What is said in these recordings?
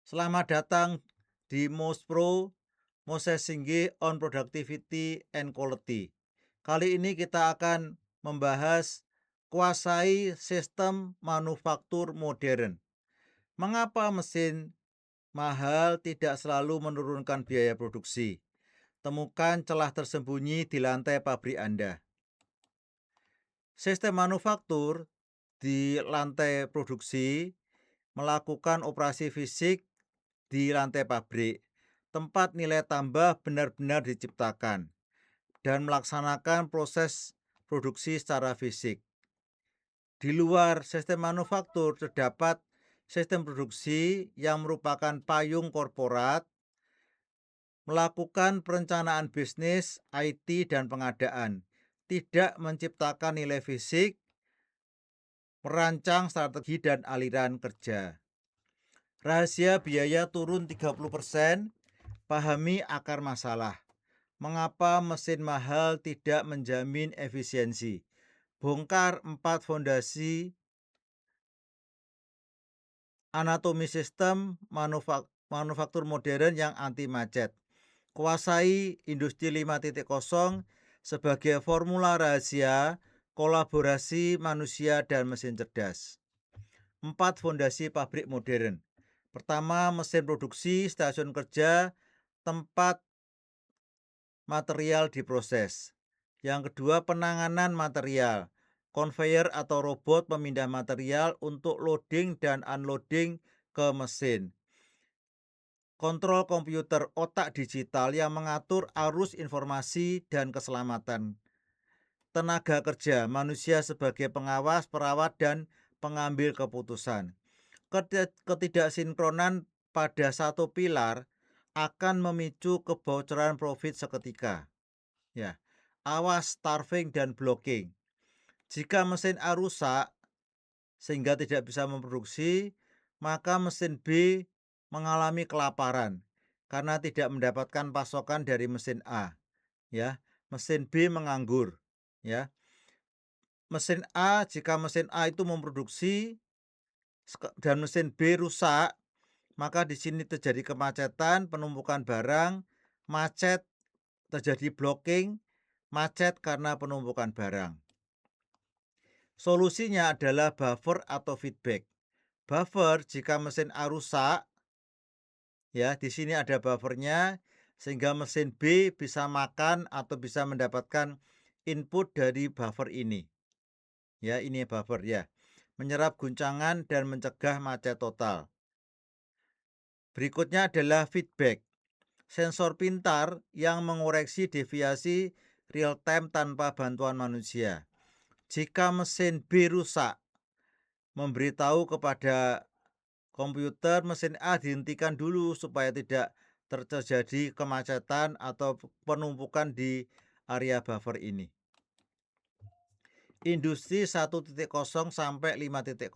Selamat datang di MOS Pro, Mosessing on Productivity and Quality. Kali ini kita akan membahas kuasai sistem manufaktur modern. Mengapa mesin mahal tidak selalu menurunkan biaya produksi? Temukan celah tersembunyi di lantai pabrik Anda. Sistem manufaktur di lantai produksi melakukan operasi fisik di lantai pabrik, tempat nilai tambah benar-benar diciptakan dan melaksanakan proses produksi secara fisik. Di luar sistem manufaktur terdapat sistem produksi yang merupakan payung korporat, melakukan perencanaan bisnis, IT, dan pengadaan, tidak menciptakan nilai fisik, merancang strategi dan aliran kerja. Rahasia biaya turun 30%, pahami akar masalah. Mengapa mesin mahal tidak menjamin efisiensi? Bongkar 4 fondasi anatomi sistem manufaktur modern yang anti macet. Kuasai industri 5.0 sebagai formula rahasia kolaborasi manusia dan mesin cerdas. 4 fondasi pabrik modern. Pertama, mesin produksi, stasiun kerja, tempat material diproses. Yang kedua, penanganan material, conveyor atau robot pemindah material untuk loading dan unloading ke mesin. Kontrol komputer, otak digital yang mengatur arus informasi dan keselamatan. Tenaga kerja, manusia sebagai pengawas, perawat, dan pengambil keputusan. Ketidaksinkronan pada satu pilar akan memicu kebocoran profit seketika. Ya, awas starving dan blocking. Jika mesin A rusak sehingga tidak bisa memproduksi, maka mesin B mengalami kelaparan karena tidak mendapatkan pasokan dari mesin A. Ya, mesin B menganggur. Ya, jika mesin A itu memproduksi dan mesin B rusak, maka di sini terjadi kemacetan, penumpukan barang, macet, terjadi blocking, macet karena penumpukan barang. Solusinya adalah buffer atau feedback. Buffer jika mesin A rusak, ya di sini ada buffernya sehingga mesin B bisa makan atau bisa mendapatkan input dari buffer ini. Ya, ini buffer ya. Menyerap guncangan dan mencegah macet total. Berikutnya adalah feedback. Sensor pintar yang mengoreksi deviasi real time tanpa bantuan manusia. Jika mesin B rusak, memberitahu kepada komputer mesin A dihentikan dulu supaya tidak terjadi kemacetan atau penumpukan di area buffer ini. Industri 1.0 sampai 5.0.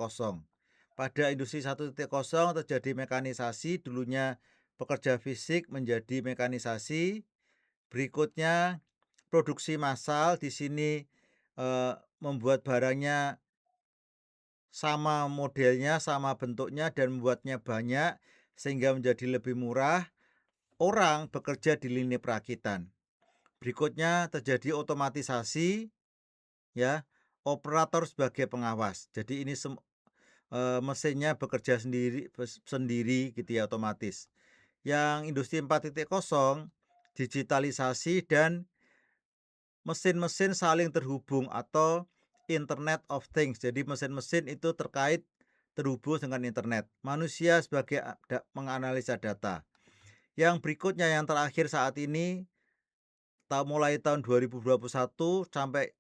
Pada industri 1.0 terjadi mekanisasi, dulunya pekerja fisik menjadi mekanisasi. Berikutnya produksi massal, di sini membuat barangnya sama modelnya, sama bentuknya dan membuatnya banyak sehingga menjadi lebih murah. Orang bekerja di lini perakitan. Berikutnya terjadi otomatisasi, ya, operator sebagai pengawas. Jadi ini mesinnya bekerja sendiri gitu ya, otomatis. Yang industri 4.0 digitalisasi dan mesin-mesin saling terhubung atau Internet of Things. Jadi mesin-mesin itu terhubung dengan internet. Manusia sebagai menganalisa data. Yang berikutnya yang terakhir saat ini mulai tahun 2021 sampai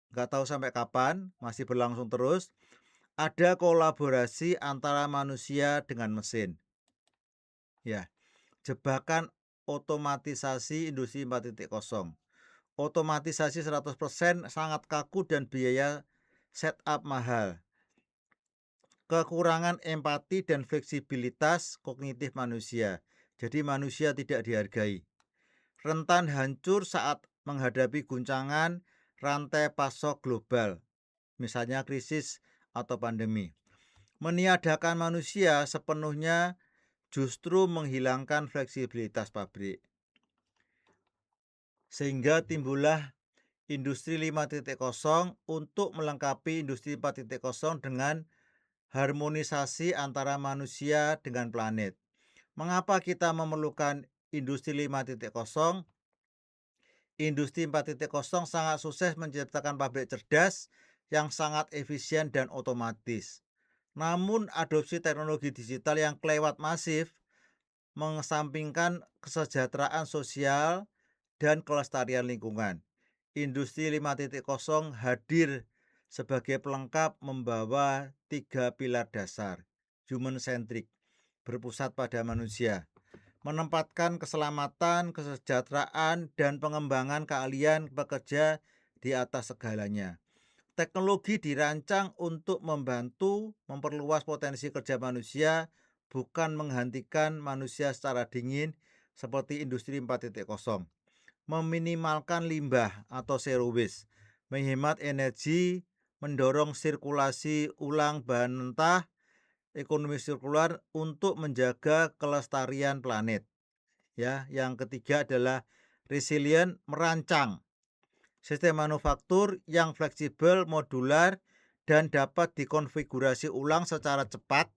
nggak tahu sampai kapan, masih berlangsung terus, ada kolaborasi antara manusia dengan mesin. Ya, jebakan otomatisasi industri 4.0. Otomatisasi 100% sangat kaku dan biaya setup mahal. Kekurangan empati dan fleksibilitas kognitif manusia. Jadi manusia tidak dihargai. Rentan hancur saat menghadapi guncangan rantai pasok global, misalnya krisis atau pandemi. Meniadakan manusia sepenuhnya justru menghilangkan fleksibilitas pabrik. Sehingga timbullah industri 5.0 untuk melengkapi industri 4.0 dengan harmonisasi antara manusia dengan planet. Mengapa kita memerlukan industri 5.0? Industri 4.0 sangat sukses menciptakan pabrik cerdas yang sangat efisien dan otomatis. Namun adopsi teknologi digital yang kelewat masif mengesampingkan kesejahteraan sosial dan kelestarian lingkungan. Industri 5.0 hadir sebagai pelengkap membawa 3 pilar dasar, human centric, berpusat pada manusia, menempatkan keselamatan, kesejahteraan, dan pengembangan keahlian pekerja di atas segalanya. Teknologi dirancang untuk membantu memperluas potensi kerja manusia, bukan menghentikan manusia secara dingin seperti industri 4.0. Meminimalkan limbah atau zero waste, menghemat energi, mendorong sirkulasi ulang bahan mentah, ekonomi sirkular untuk menjaga kelestarian planet. Ya, yang ketiga adalah resilient, merancang sistem manufaktur yang fleksibel, modular, dan dapat dikonfigurasi ulang secara cepat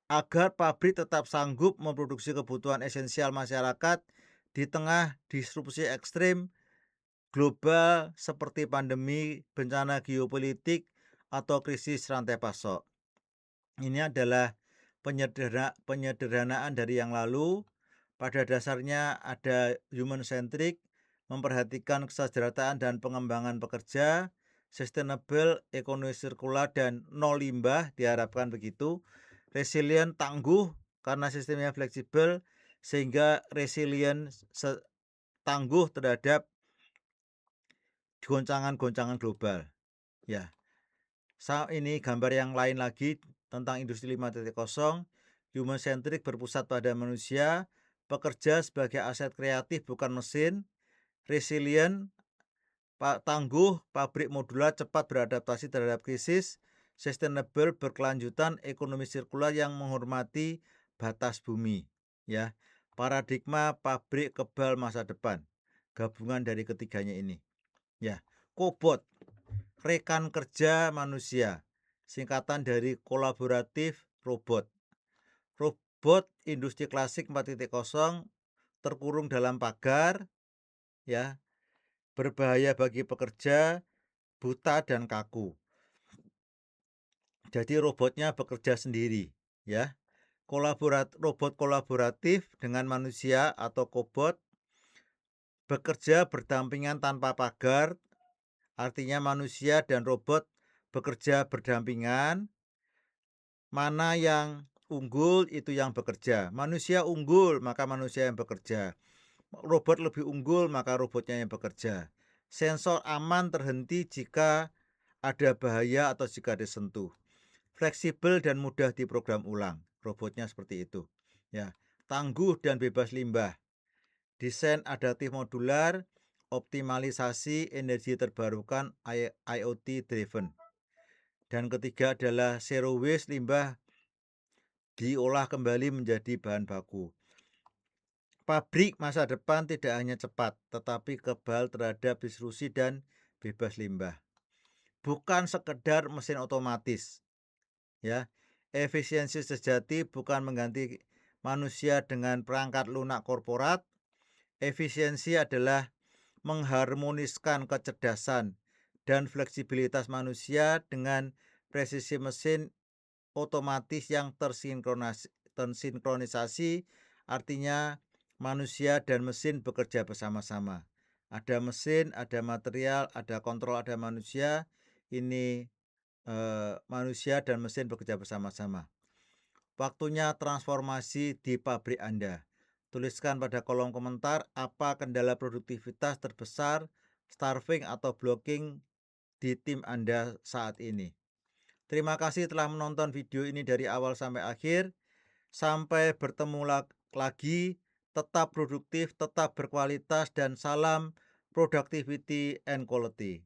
agar pabrik tetap sanggup memproduksi kebutuhan esensial masyarakat di tengah disrupsi ekstrim global seperti pandemi, bencana geopolitik, atau krisis rantai pasok. Ini adalah penyederhanaan dari yang lalu. Pada dasarnya ada human centric, memperhatikan kesejahteraan dan pengembangan pekerja, sustainable, ekonomi sirkular, dan nol limbah, diharapkan begitu. Resilient, tangguh karena sistemnya fleksibel sehingga resilient tangguh terhadap goncangan-goncangan global. Ya. Ini gambar yang lain lagi tentang industri 5.0. Human centric, berpusat pada manusia, pekerja sebagai aset kreatif bukan mesin, resilient, tangguh, pabrik modular cepat beradaptasi terhadap krisis, sustainable, berkelanjutan, ekonomi sirkular yang menghormati batas bumi. Ya, paradigma pabrik kebal masa depan, gabungan dari ketiganya ini. Ya, Cobot, rekan kerja manusia, singkatan dari kolaboratif robot. Robot industri klasik 4.0 terkurung dalam pagar, ya, berbahaya bagi pekerja, buta dan kaku. Jadi robotnya bekerja sendiri, ya. Robot kolaboratif dengan manusia atau cobot bekerja berdampingan tanpa pagar, artinya manusia dan robot bekerja berdampingan. Mana yang unggul itu yang bekerja. Manusia unggul, maka manusia yang bekerja. Robot lebih unggul, maka robotnya yang bekerja. Sensor aman terhenti jika ada bahaya atau jika disentuh. Fleksibel dan mudah diprogram ulang. Robotnya seperti itu. Ya, tangguh dan bebas limbah. Desain adaptif modular, optimalisasi energi terbarukan IoT driven. Dan ketiga adalah zero waste, limbah diolah kembali menjadi bahan baku. Pabrik masa depan tidak hanya cepat, tetapi kebal terhadap disrupsi dan bebas limbah. Bukan sekedar mesin otomatis. Ya, efisiensi sejati bukan mengganti manusia dengan perangkat lunak korporat. Efisiensi adalah mengharmoniskan kecerdasan dan fleksibilitas manusia dengan presisi mesin otomatis yang tersinkronisasi, artinya manusia dan mesin bekerja bersama-sama. Ada mesin, ada material, ada kontrol, ada manusia. Ini manusia dan mesin bekerja bersama-sama. Waktunya transformasi di pabrik Anda. Tuliskan pada kolom komentar apa kendala produktivitas terbesar, starving atau blocking di tim Anda saat ini. Terima kasih telah menonton video ini dari awal sampai akhir. Sampai bertemu lagi. Tetap produktif, tetap berkualitas, dan salam productivity and quality.